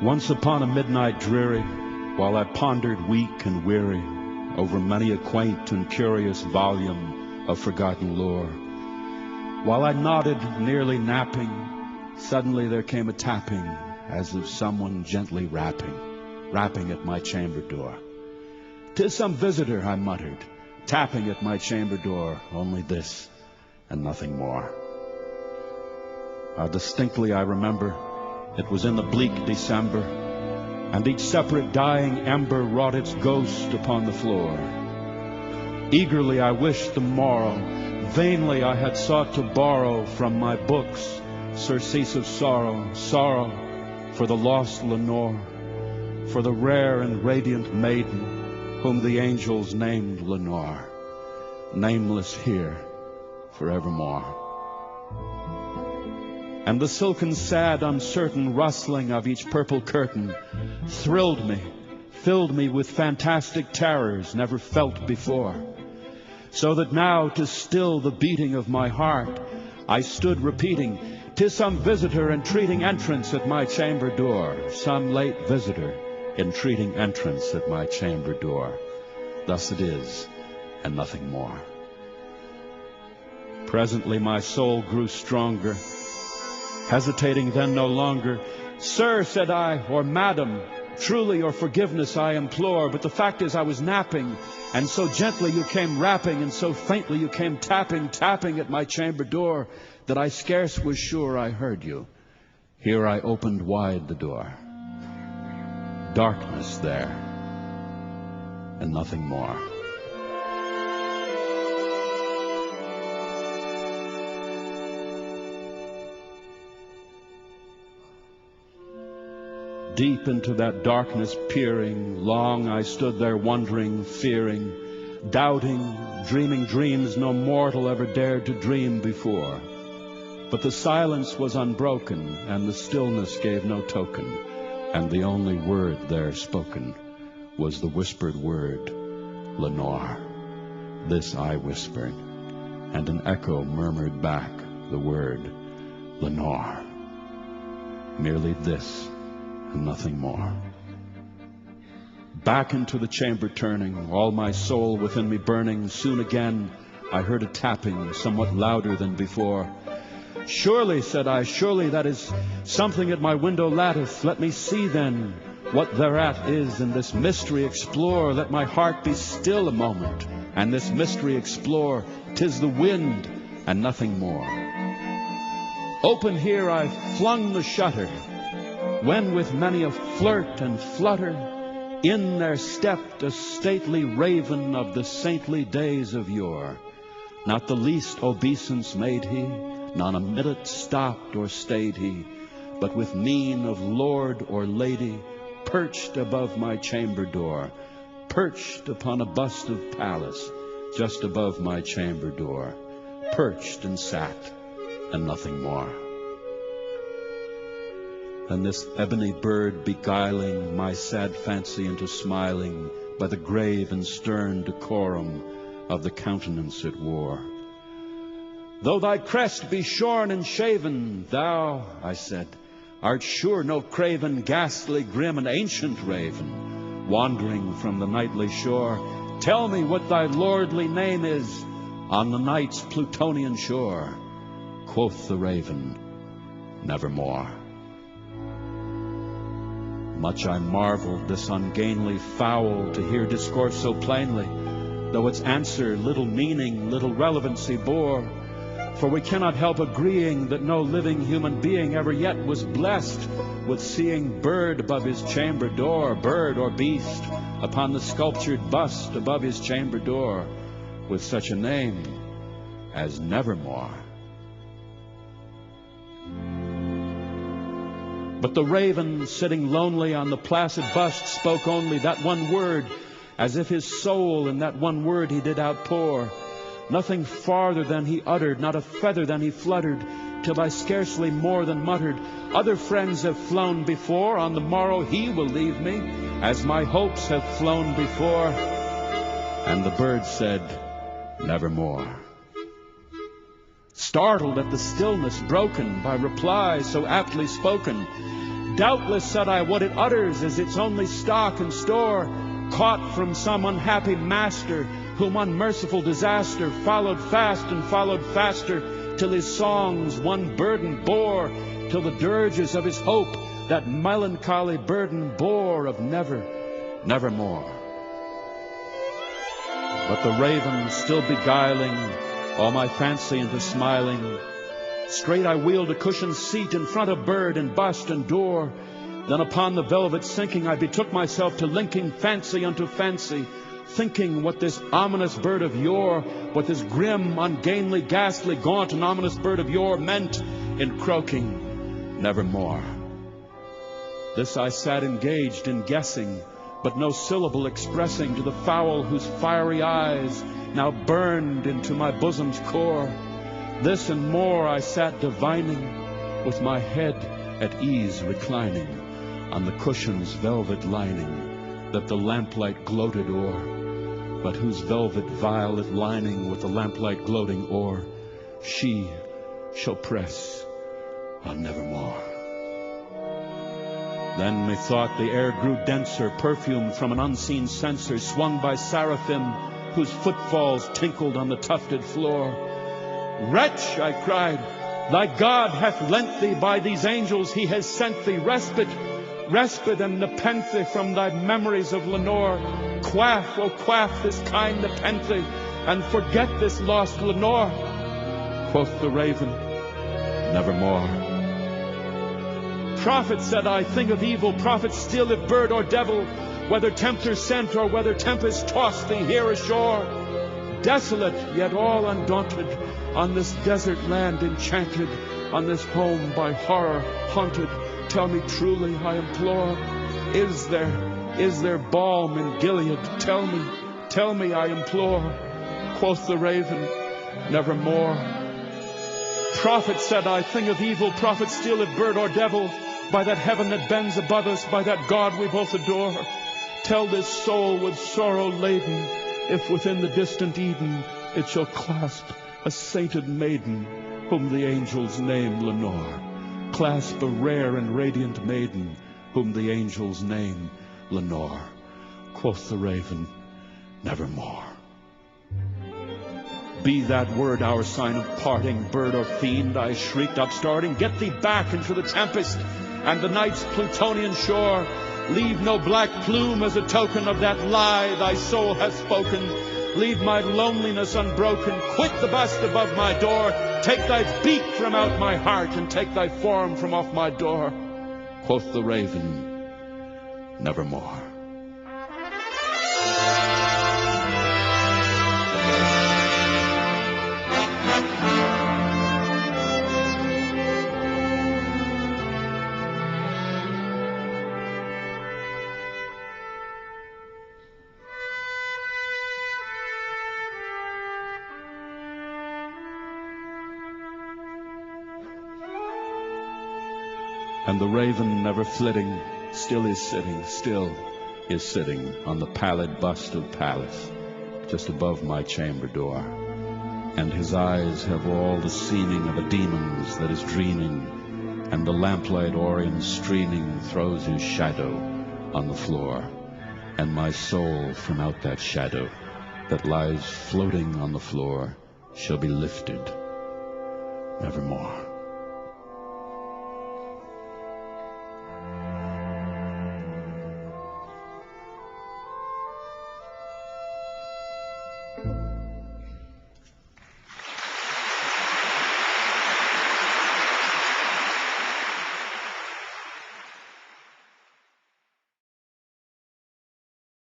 Once upon a midnight dreary, while I pondered weak and weary over many a quaint and curious volume of forgotten lore, while I nodded, nearly napping, suddenly there came a tapping, as of someone gently rapping at my chamber door. "'Tis some visitor," I muttered, tapping at my chamber door, only this and nothing more. How distinctly I remember, it was in the bleak December, and each separate dying ember wrought its ghost upon the floor. Eagerly I wished the morrow, vainly I had sought to borrow from my books surcease of sorrow, sorrow for the lost Lenore, for the rare and radiant maiden whom the angels named Lenore, nameless here forevermore. And the silken, sad, uncertain rustling of each purple curtain thrilled me, filled me with fantastic terrors never felt before, so that now, to still the beating of my heart, I stood repeating, "'Tis some visitor entreating entrance at my chamber door, some late visitor entreating entrance at my chamber door. Thus it is, and nothing more." Presently my soul grew stronger, hesitating then no longer. "Sir," said I, "or madam, truly your forgiveness I implore, but the fact is I was napping, and so gently you came rapping, and so faintly you came tapping at my chamber door, that I scarce was sure I heard you. Here I opened wide the door. Darkness there, and nothing more." Deep into that darkness peering, long I stood there wondering, fearing, doubting, dreaming dreams no mortal ever dared to dream before. But the silence was unbroken, and the stillness gave no token, and the only word there spoken was the whispered word, "Lenore." This I whispered, and an echo murmured back the word, "Lenore." Merely this, and nothing more. Back into the chamber turning, all my soul within me burning, soon again I heard a tapping, somewhat louder than before. "Surely," said I, "surely that is something at my window lattice. Let me see then what thereat is, and this mystery explore. Let my heart be still a moment, and this mystery explore. 'Tis the wind, and nothing more." Open here I flung the shutter, when with many a flirt and flutter in there stepped a stately raven of the saintly days of yore. Not the least obeisance made he, not a minute stopped or stayed he, but with mien of lord or lady perched above my chamber door, perched upon a bust of Pallas just above my chamber door, perched and sat, and nothing more. And this ebony bird beguiling my sad fancy into smiling by the grave and stern decorum of the countenance it wore. "Though thy crest be shorn and shaven, thou," I said, "art sure no craven, ghastly, grim, and ancient raven, wandering from the nightly shore. Tell me what thy lordly name is on the night's Plutonian shore." Quoth the raven, "Nevermore." Much I marveled this ungainly fowl to hear discourse so plainly, though its answer little meaning, little relevancy bore. For we cannot help agreeing that no living human being ever yet was blessed with seeing bird above his chamber door, bird or beast upon the sculptured bust above his chamber door, with such a name as Nevermore. But the raven, sitting lonely on the placid bust, spoke only that one word, as if his soul in that one word he did outpour. Nothing farther than he uttered, not a feather than he fluttered, till I scarcely more than muttered, "Other friends have flown before, on the morrow he will leave me, as my hopes have flown before." And the bird said, "Nevermore." Startled at the stillness broken by reply so aptly spoken, Doubtless, said I, what it utters is its only stock and store, caught from some unhappy master, whom unmerciful disaster followed fast and followed faster, till his songs one burden bore, till the dirges of his hope that melancholy burden bore of never, nevermore. But the raven still beguiling all my fancy into smiling, straight I wheeled a cushioned seat in front of bird and bust and door. Then upon the velvet sinking I betook myself to linking fancy unto fancy, thinking what this ominous bird of yore, what this grim, ungainly, ghastly, gaunt and ominous bird of yore meant in croaking nevermore. This I sat engaged in guessing, but no syllable expressing to the fowl whose fiery eyes now burned into my bosom's core. This and more I sat divining, with my head at ease reclining on the cushion's velvet lining that the lamplight gloated o'er, but whose velvet violet lining with the lamplight gloating o'er she shall press on nevermore. Then methought the air grew denser, perfumed from an unseen censer, swung by seraphim whose footfalls tinkled on the tufted floor. Wretch, I cried, thy God hath lent thee, by these angels he has sent thee respite, respite and nepenthe from thy memories of Lenore. Quaff, oh quaff this kind nepenthe, and forget this lost Lenore. Quoth the raven, nevermore. Prophet, said I, thing of evil, prophet still, if bird or devil, whether tempter sent or whether tempest tossed thee here ashore. Desolate, yet all undaunted, on this desert land enchanted, on this home by horror haunted, tell me truly, I implore, is there balm in Gilead? Tell me, I implore. Quoth the raven, nevermore. Prophet, said I, thing of evil, prophet still, if bird or devil, by that heaven that bends above us, by that God we both adore, tell this soul with sorrow laden, if within the distant Eden it shall clasp a sainted maiden, whom the angels name Lenore. Clasp a rare and radiant maiden, whom the angels name Lenore. Quoth the raven, nevermore. Be that word our sign of parting, bird or fiend, I shrieked upstarting, get thee back into the tempest and the night's Plutonian shore. Leave no black plume as a token of that lie thy soul hath spoken. Leave my loneliness unbroken, quit the bust above my door. Take thy beak from out my heart, and take thy form from off my door. Quoth the raven, nevermore. And the raven, never flitting, still is sitting on the pallid bust of Pallas, just above my chamber door. And his eyes have all the seeming of a demon's that is dreaming, and the lamplight Orion streaming throws his shadow on the floor. And my soul from out that shadow that lies floating on the floor shall be lifted nevermore.